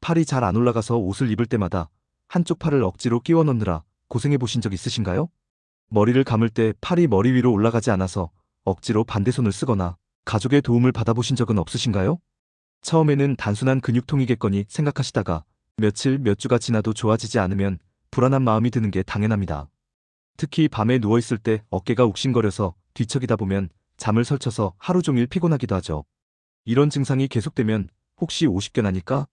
팔이 잘 안 올라가서 옷을 입을 때마다 한쪽 팔을 억지로 끼워 넣느라 고생해 보신 적 있으신가요? 머리를 감을 때 팔이 머리 위로 올라가지 않아서 억지로 반대손을 쓰거나 가족의 도움을 받아보신 적은 없으신가요? 처음에는 단순한 근육통이겠거니 생각하시다가 며칠 몇 주가 지나도 좋아지지 않으면 불안한 마음이 드는 게 당연합니다. 특히 밤에 누워있을 때 어깨가 욱신거려서 뒤척이다 보면 잠을 설쳐서 하루 종일 피곤하기도 하죠. 이런 증상이 계속되면 혹시 오십견 아닐까?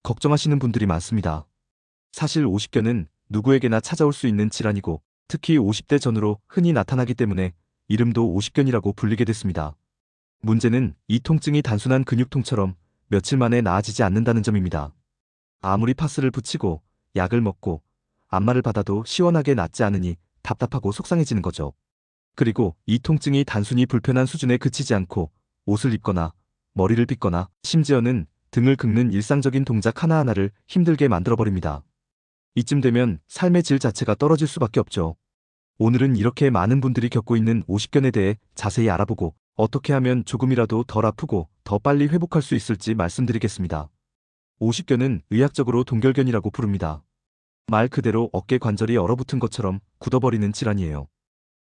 걱정하시는 분들이 많습니다. 사실 오십견은 누구에게나 찾아올 수 있는 질환이고 특히 50대 전후로 흔히 나타나기 때문에 이름도 오십견이라고 불리게 됐습니다. 문제는 이 통증이 단순한 근육통처럼 며칠 만에 나아지지 않는다는 점입니다. 아무리 파스를 붙이고 약을 먹고 안마를 받아도 시원하게 낫지 않으니 답답하고 속상해지는 거죠. 그리고 이 통증이 단순히 불편한 수준에 그치지 않고 옷을 입거나 머리를 빗거나 심지어는 등을 긁는 일상적인 동작 하나하나를 힘들게 만들어버립니다. 이쯤 되면 삶의 질 자체가 떨어질 수밖에 없죠. 오늘은 이렇게 많은 분들이 겪고 있는 오십견에 대해 자세히 알아보고 어떻게 하면 조금이라도 덜 아프고 더 빨리 회복할 수 있을지 말씀드리겠습니다. 오십견은 의학적으로 동결견이라고 부릅니다. 말 그대로 어깨 관절이 얼어붙은 것처럼 굳어버리는 질환이에요.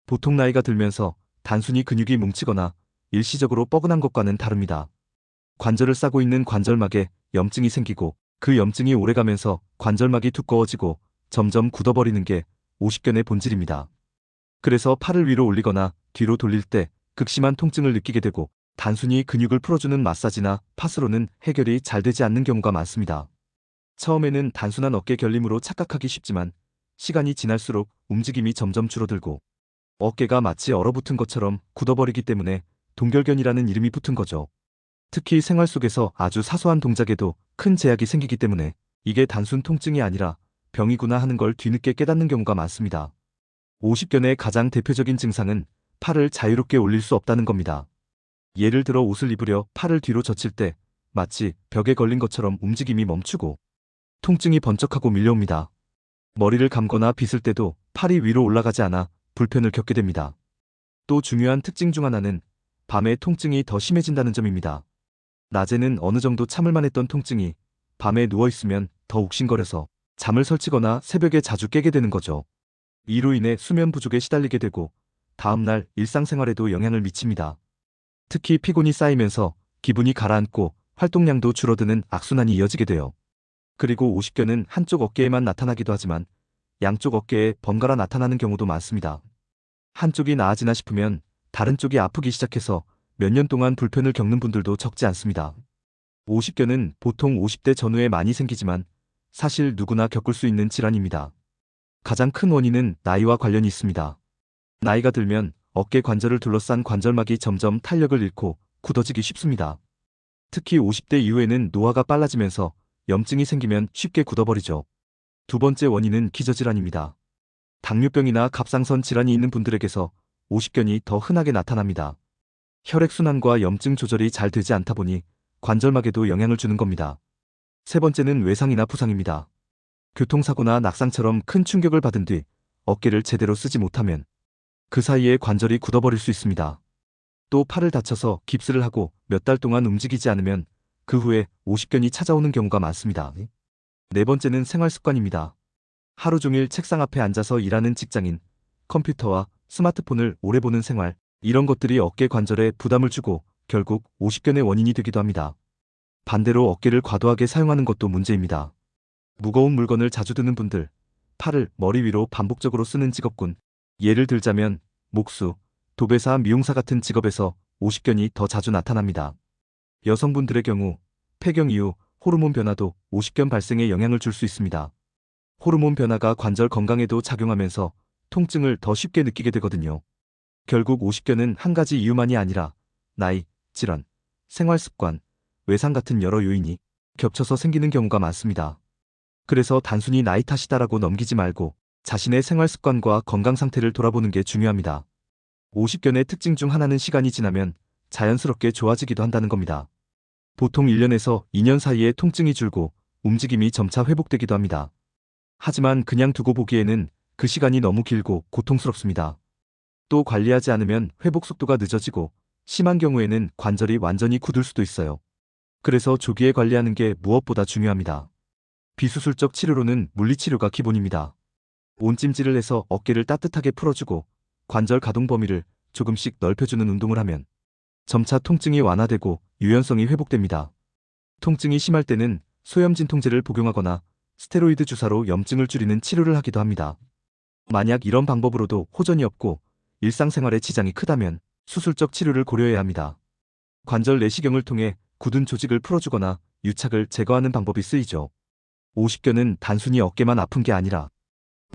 보통 나이가 들면서 단순히 근육이 뭉치거나 일시적으로 뻐근한 것과는 다릅니다. 관절을 싸고 있는 관절막에 염증이 생기고 그 염증이 오래가면서 관절막이 두꺼워지고 점점 굳어버리는 게 오십견의 본질입니다. 그래서 팔을 위로 올리거나 뒤로 돌릴 때 극심한 통증을 느끼게 되고 단순히 근육을 풀어주는 마사지나 파스로는 해결이 잘 되지 않는 경우가 많습니다. 처음에는 단순한 어깨 결림으로 착각하기 쉽지만 시간이 지날수록 움직임이 점점 줄어들고 어깨가 마치 얼어붙은 것처럼 굳어버리기 때문에 동결견이라는 이름이 붙은 거죠. 특히 생활 속에서 아주 사소한 동작에도 큰 제약이 생기기 때문에 이게 단순 통증이 아니라 병이구나 하는 걸 뒤늦게 깨닫는 경우가 많습니다. 오십견의 가장 대표적인 증상은 팔을 자유롭게 올릴 수 없다는 겁니다. 예를 들어 옷을 입으려 팔을 뒤로 젖힐 때 마치 벽에 걸린 것처럼 움직임이 멈추고 통증이 번쩍하고 밀려옵니다. 머리를 감거나 빗을 때도 팔이 위로 올라가지 않아 불편을 겪게 됩니다. 또 중요한 특징 중 하나는 밤에 통증이 더 심해진다는 점입니다. 낮에는 어느 정도 참을만 했던 통증이 밤에 누워있으면 더 욱신거려서 잠을 설치거나 새벽에 자주 깨게 되는 거죠. 이로 인해 수면 부족에 시달리게 되고 다음날 일상생활에도 영향을 미칩니다. 특히 피곤이 쌓이면서 기분이 가라앉고 활동량도 줄어드는 악순환이 이어지게 돼요. 그리고 오십견은 한쪽 어깨에만 나타나기도 하지만 양쪽 어깨에 번갈아 나타나는 경우도 많습니다. 한쪽이 나아지나 싶으면 다른 쪽이 아프기 시작해서 몇 년 동안 불편을 겪는 분들도 적지 않습니다. 오십견은 보통 50대 전후에 많이 생기지만 사실 누구나 겪을 수 있는 질환입니다. 가장 큰 원인은 나이와 관련이 있습니다. 나이가 들면 어깨 관절을 둘러싼 관절막이 점점 탄력을 잃고 굳어지기 쉽습니다. 특히 50대 이후에는 노화가 빨라지면서 염증이 생기면 쉽게 굳어버리죠. 두 번째 원인은 기저질환입니다. 당뇨병이나 갑상선 질환이 있는 분들에게서 오십견이 더 흔하게 나타납니다. 혈액순환과 염증 조절이 잘 되지 않다 보니 관절막에도 영향을 주는 겁니다. 세 번째는 외상이나 부상입니다. 교통사고나 낙상처럼 큰 충격을 받은 뒤 어깨를 제대로 쓰지 못하면 그 사이에 관절이 굳어버릴 수 있습니다. 또 팔을 다쳐서 깁스를 하고 몇 달 동안 움직이지 않으면 그 후에 오십견이 찾아오는 경우가 많습니다. 네 번째는 생활습관입니다. 하루 종일 책상 앞에 앉아서 일하는 직장인, 컴퓨터와 스마트폰을 오래 보는 생활, 이런 것들이 어깨 관절에 부담을 주고 결국 오십견의 원인이 되기도 합니다. 반대로 어깨를 과도하게 사용하는 것도 문제입니다. 무거운 물건을 자주 드는 분들, 팔을 머리 위로 반복적으로 쓰는 직업군, 예를 들자면 목수, 도배사, 미용사 같은 직업에서 오십견이 더 자주 나타납니다. 여성분들의 경우 폐경 이후 호르몬 변화도 오십견 발생에 영향을 줄 수 있습니다. 호르몬 변화가 관절 건강에도 작용하면서 통증을 더 쉽게 느끼게 되거든요. 결국 오십견은 한 가지 이유만이 아니라 나이, 질환, 생활습관, 외상 같은 여러 요인이 겹쳐서 생기는 경우가 많습니다. 그래서 단순히 나이 탓이다라고 넘기지 말고 자신의 생활습관과 건강 상태를 돌아보는 게 중요합니다. 오십견의 특징 중 하나는 시간이 지나면 자연스럽게 좋아지기도 한다는 겁니다. 보통 1년에서 2년 사이에 통증이 줄고 움직임이 점차 회복되기도 합니다. 하지만 그냥 두고 보기에는 그 시간이 너무 길고 고통스럽습니다. 또 관리하지 않으면 회복 속도가 늦어지고 심한 경우에는 관절이 완전히 굳을 수도 있어요. 그래서 조기에 관리하는 게 무엇보다 중요합니다. 비수술적 치료로는 물리치료가 기본입니다. 온찜질을 해서 어깨를 따뜻하게 풀어주고 관절 가동 범위를 조금씩 넓혀주는 운동을 하면 점차 통증이 완화되고 유연성이 회복됩니다. 통증이 심할 때는 소염 진통제를 복용하거나 스테로이드 주사로 염증을 줄이는 치료를 하기도 합니다. 만약 이런 방법으로도 호전이 없고 일상생활에 지장이 크다면 수술적 치료를 고려해야 합니다. 관절 내시경을 통해 굳은 조직을 풀어주거나 유착을 제거하는 방법이 쓰이죠. 오십견은 단순히 어깨만 아픈 게 아니라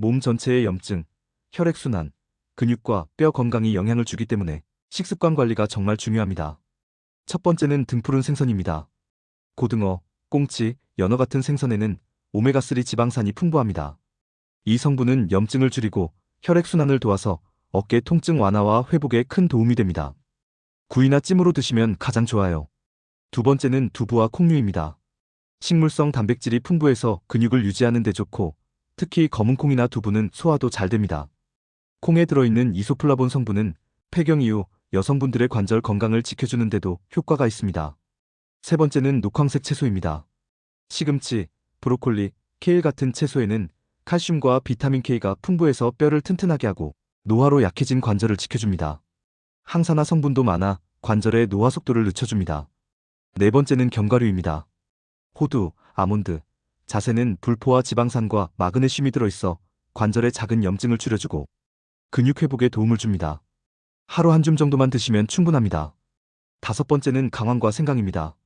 몸 전체의 염증, 혈액순환, 근육과 뼈 건강이 영향을 주기 때문에 식습관 관리가 정말 중요합니다. 첫 번째는 등푸른 생선입니다. 고등어, 꽁치, 연어 같은 생선에는 오메가3 지방산이 풍부합니다. 이 성분은 염증을 줄이고 혈액순환을 도와서 어깨 통증 완화와 회복에 큰 도움이 됩니다. 구이나 찜으로 드시면 가장 좋아요. 두 번째는 두부와 콩류입니다. 식물성 단백질이 풍부해서 근육을 유지하는 데 좋고 특히 검은콩이나 두부는 소화도 잘 됩니다. 콩에 들어있는 이소플라본 성분은 폐경 이후 여성분들의 관절 건강을 지켜주는 데도 효과가 있습니다. 세 번째는 녹황색 채소입니다. 시금치, 브로콜리, 케일 같은 채소에는 칼슘과 비타민 K가 풍부해서 뼈를 튼튼하게 하고 노화로 약해진 관절을 지켜줍니다. 항산화 성분도 많아 관절의 노화 속도를 늦춰줍니다. 네 번째는 견과류입니다. 호두, 아몬드, 자세는 불포화 지방산과 마그네슘이 들어있어 관절의 작은 염증을 줄여주고 근육 회복에 도움을 줍니다. 하루 한 줌 정도만 드시면 충분합니다. 다섯 번째는 강황과 생강입니다.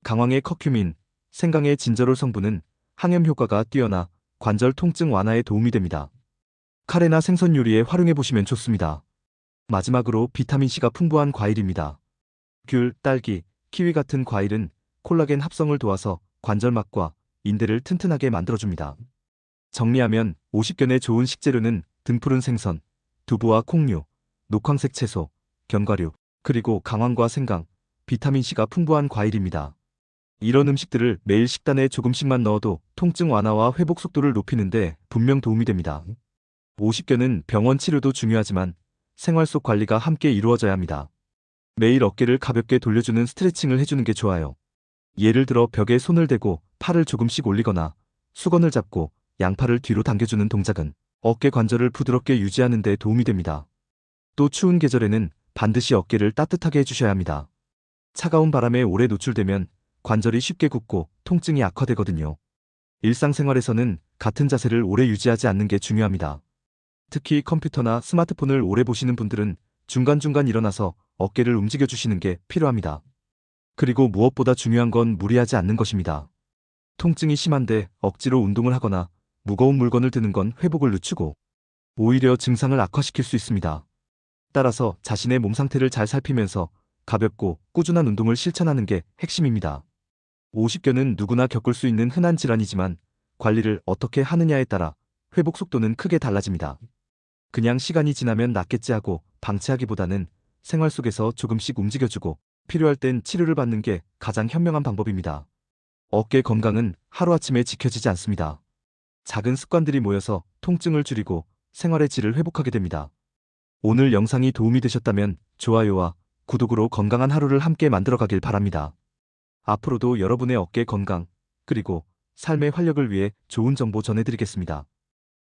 강황의 커큐민, 생강의 진저롤 성분은 항염 효과가 뛰어나 관절 통증 완화에 도움이 됩니다. 카레나 생선 요리에 활용해 보시면 좋습니다. 마지막으로 비타민C가 풍부한 과일입니다. 귤, 딸기, 키위 같은 과일은 콜라겐 합성을 도와서 관절막과 인대를 튼튼하게 만들어줍니다. 정리하면 50견의 좋은 식재료는 등푸른 생선, 두부와 콩류, 녹황색 채소, 견과류, 그리고 강황과 생강, 비타민C가 풍부한 과일입니다. 이런 음식들을 매일 식단에 조금씩만 넣어도 통증 완화와 회복 속도를 높이는데 분명 도움이 됩니다. 50견은 병원 치료도 중요하지만 생활 속 관리가 함께 이루어져야 합니다. 매일 어깨를 가볍게 돌려주는 스트레칭을 해주는 게 좋아요. 예를 들어 벽에 손을 대고 팔을 조금씩 올리거나 수건을 잡고 양팔을 뒤로 당겨주는 동작은 어깨 관절을 부드럽게 유지하는 데 도움이 됩니다. 또 추운 계절에는 반드시 어깨를 따뜻하게 해주셔야 합니다. 차가운 바람에 오래 노출되면 관절이 쉽게 굽고 통증이 악화되거든요. 일상생활에서는 같은 자세를 오래 유지하지 않는 게 중요합니다. 특히 컴퓨터나 스마트폰을 오래 보시는 분들은 중간중간 일어나서 어깨를 움직여 주시는 게 필요합니다. 그리고 무엇보다 중요한 건 무리하지 않는 것입니다. 통증이 심한데 억지로 운동을 하거나 무거운 물건을 드는 건 회복을 늦추고 오히려 증상을 악화시킬 수 있습니다. 따라서 자신의 몸 상태를 잘 살피면서 가볍고 꾸준한 운동을 실천하는 게 핵심입니다. 50견은 누구나 겪을 수 있는 흔한 질환이지만 관리를 어떻게 하느냐에 따라 회복 속도는 크게 달라집니다. 그냥 시간이 지나면 낫겠지 하고 방치하기보다는 생활 속에서 조금씩 움직여주고 필요할 땐 치료를 받는 게 가장 현명한 방법입니다. 어깨 건강은 하루아침에 지켜지지 않습니다. 작은 습관들이 모여서 통증을 줄이고 생활의 질을 회복하게 됩니다. 오늘 영상이 도움이 되셨다면 좋아요와 구독으로 건강한 하루를 함께 만들어가길 바랍니다. 앞으로도 여러분의 어깨 건강, 그리고 삶의 활력을 위해 좋은 정보 전해드리겠습니다.